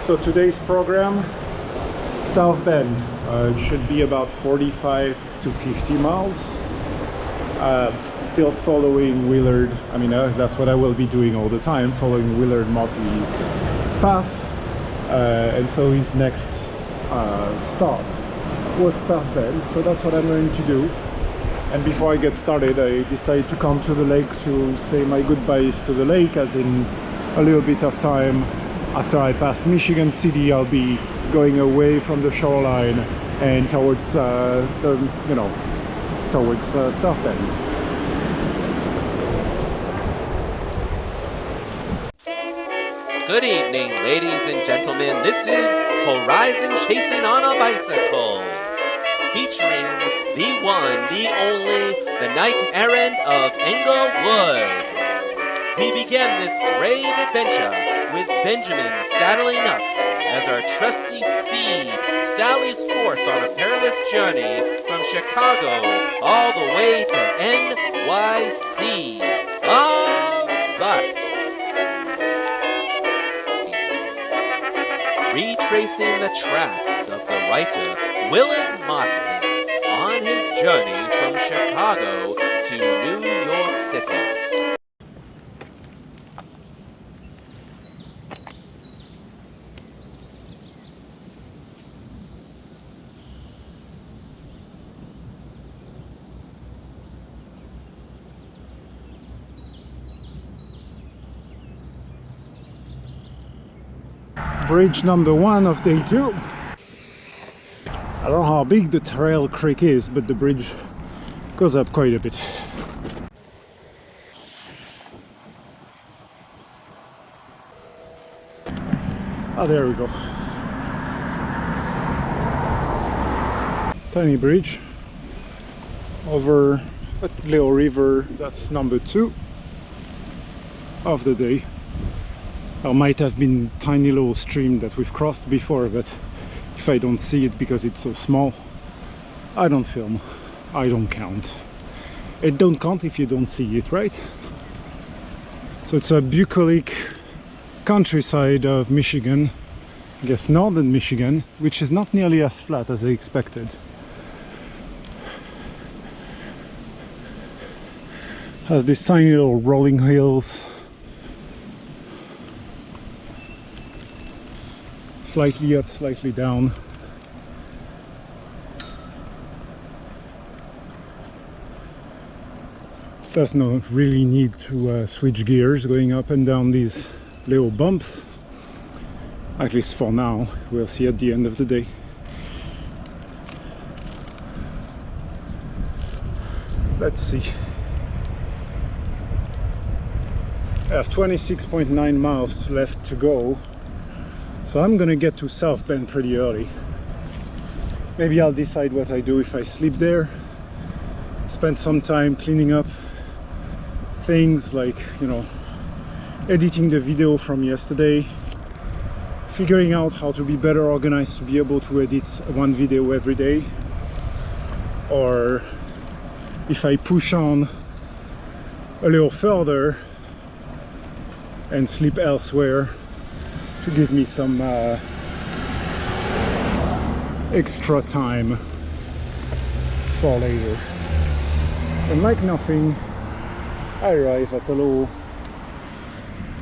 So today's program, South Bend. It should be about 45 to 50 miles. Still following Willard. I mean, that's what I will be doing all the time, following Willard Motley's path. And so his next stop was South Bend, so that's what I'm going to do. And before I get started, I decided to come to the lake to say my goodbyes to the lake, as in a little bit of time after I pass Michigan City, I'll be going away from the shoreline and towards South Bend. Good evening, ladies and gentlemen. This is Horizon Chasing on a Bicycle, featuring the one, the only, the knight errant of Englewood. We begin this brave adventure with Benjamin saddling up as our trusty steed sallies forth on a perilous journey from Chicago all the way to NYC. A bust. Retracing the tracks of the writer Willard Motley on his journey from Chicago to New York City. Bridge number 1 of day 2. I don't know how big the Trail Creek is, but the bridge goes up quite a bit. Oh, there we go. Tiny bridge over a little river. That's number 2 of the day. There might have been a tiny little stream that we've crossed before, but if I don't see it because it's so small, I don't film, I don't count. It don't count if you don't see it, right? So it's a bucolic countryside of Michigan, I guess northern Michigan, which is not nearly as flat as I expected. Has these tiny little rolling hills, slightly up, slightly down. There's no really need to switch gears going up and down these little bumps, at least for now. We'll see at the end of the day. Let's see. I have 26.9 miles left to go. So I'm gonna get to South Bend pretty early. Maybe I'll decide what I do if I sleep there. Spend some time cleaning up things like, you know, editing the video from yesterday, figuring out how to be better organized to be able to edit one video every day, or if I push on a little further and sleep elsewhere to give me some extra time for later. And like nothing, I arrive at a little,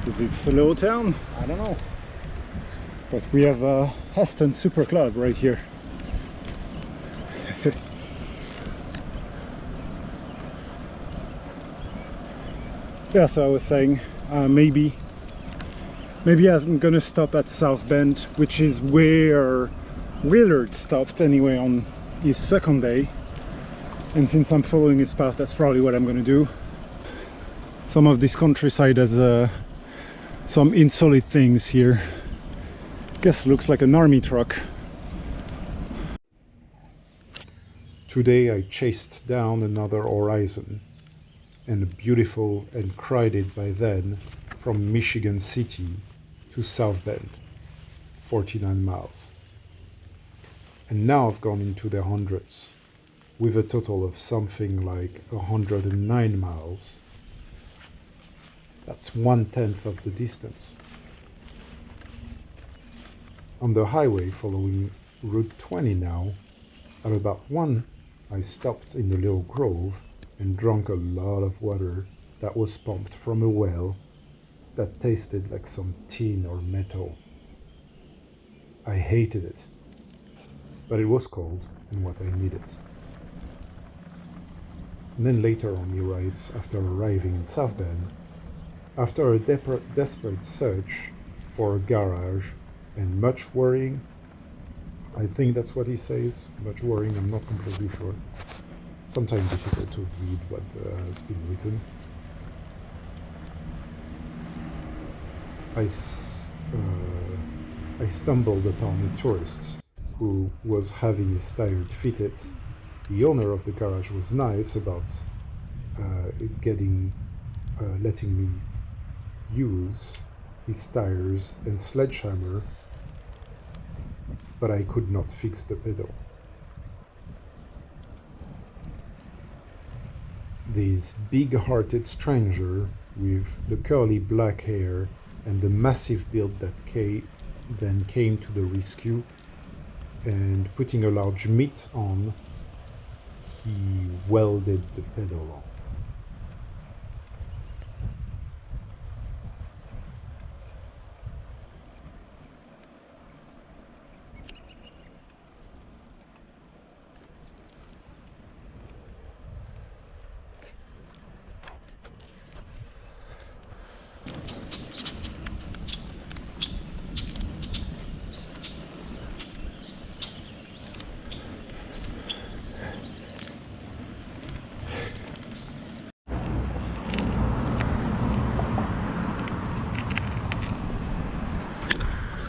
is it a little town? I don't know. But we have a Heston Super Club right here. Yeah, so I was saying, maybe I'm gonna stop at South Bend, which is where Willard stopped anyway on his second day, and since I'm following his path, that's probably what I'm gonna do. Some of this countryside has some insolite things here. Guess looks like an army truck. Today I chased down another horizon, and beautiful and crowded by then, from Michigan City to South Bend, 49 miles. And now I've gone into the hundreds, with a total of something like 109 miles. That's 1/10 of the distance. On the highway following Route 20 now, at about 1, I stopped in a little grove and drank a lot of water that was pumped from a well that tasted like some tin or metal. I hated it, but it was cold and what I needed. And then later on, he writes, after arriving in South Bend, after a desperate search for a garage and much worrying, I think that's what he says, much worrying, I'm not completely sure. Sometimes difficult to read what has been written. I stumbled upon a tourist who was having his tire fitted. The owner of the garage was nice about letting me use his tires and sledgehammer, but I could not fix the pedal. This big-hearted stranger with the curly black hair and the massive build that then came to the rescue, and putting a large mitt on, he welded the pedal on.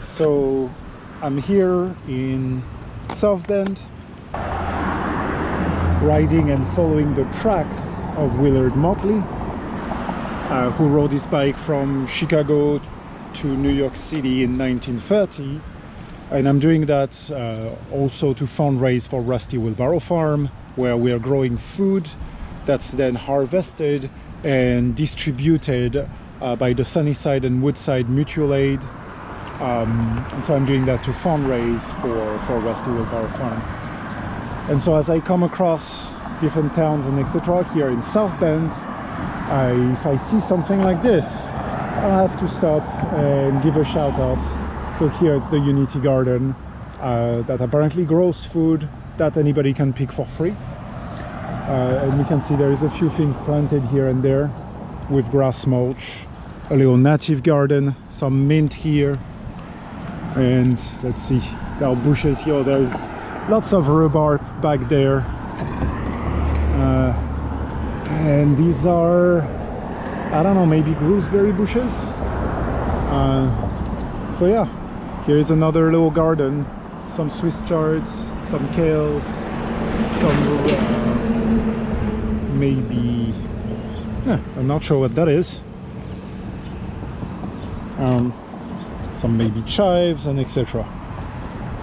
So I'm here in South Bend, riding and following the tracks of Willard Motley, who rode his bike from Chicago to New York City in 1930. And I'm doing that also to fundraise for Rusty Wheelbarrow Farm, where we are growing food that's then harvested and distributed by the Sunnyside and Woodside Mutual Aid. And so I'm doing that to fundraise for Rusty Wheelbarrow Farm. And so as I come across different towns and etc. here in South Bend, if I see something like this, I'll have to stop and give a shout out. So here it's the Unity Garden that apparently grows food that anybody can pick for free. And we can see there is a few things planted here and there with grass mulch, a little native garden, some mint here. And let's see, there are bushes here, there's lots of rhubarb back there, and these are, I don't know, maybe gooseberry bushes. So yeah, here's another little garden, some Swiss chards, some kales, some maybe, I'm not sure what that is. Some maybe chives and etc.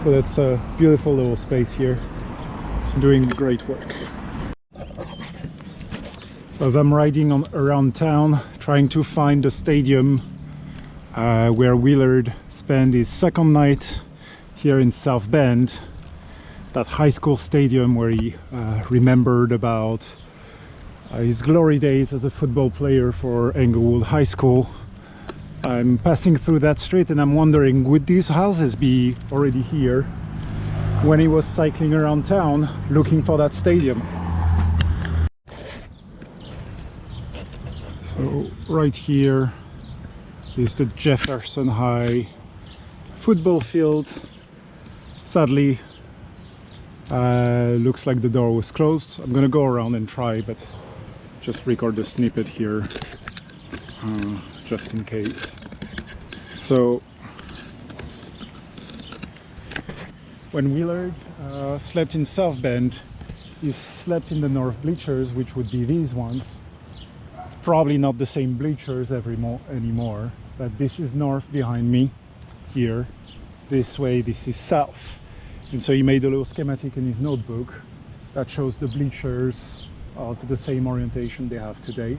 So that's a beautiful little space here, doing great work. So as I'm riding around town, trying to find the stadium where Willard spent his second night here in South Bend, that high school stadium where he remembered about his glory days as a football player for Englewood High School. I'm passing through that street and I'm wondering, would these houses be already here when he was cycling around town looking for that stadium? So right here is the Jefferson High football field. Sadly, looks like the door was closed. I'm gonna go around and try, but just record the snippet here. Just in case. So when Willard slept in South Bend, he slept in the north bleachers, which would be these ones. It's probably not the same bleachers anymore, but this is north behind me here. This way, this is south. And so he made a little schematic in his notebook that shows the bleachers of the same orientation they have today.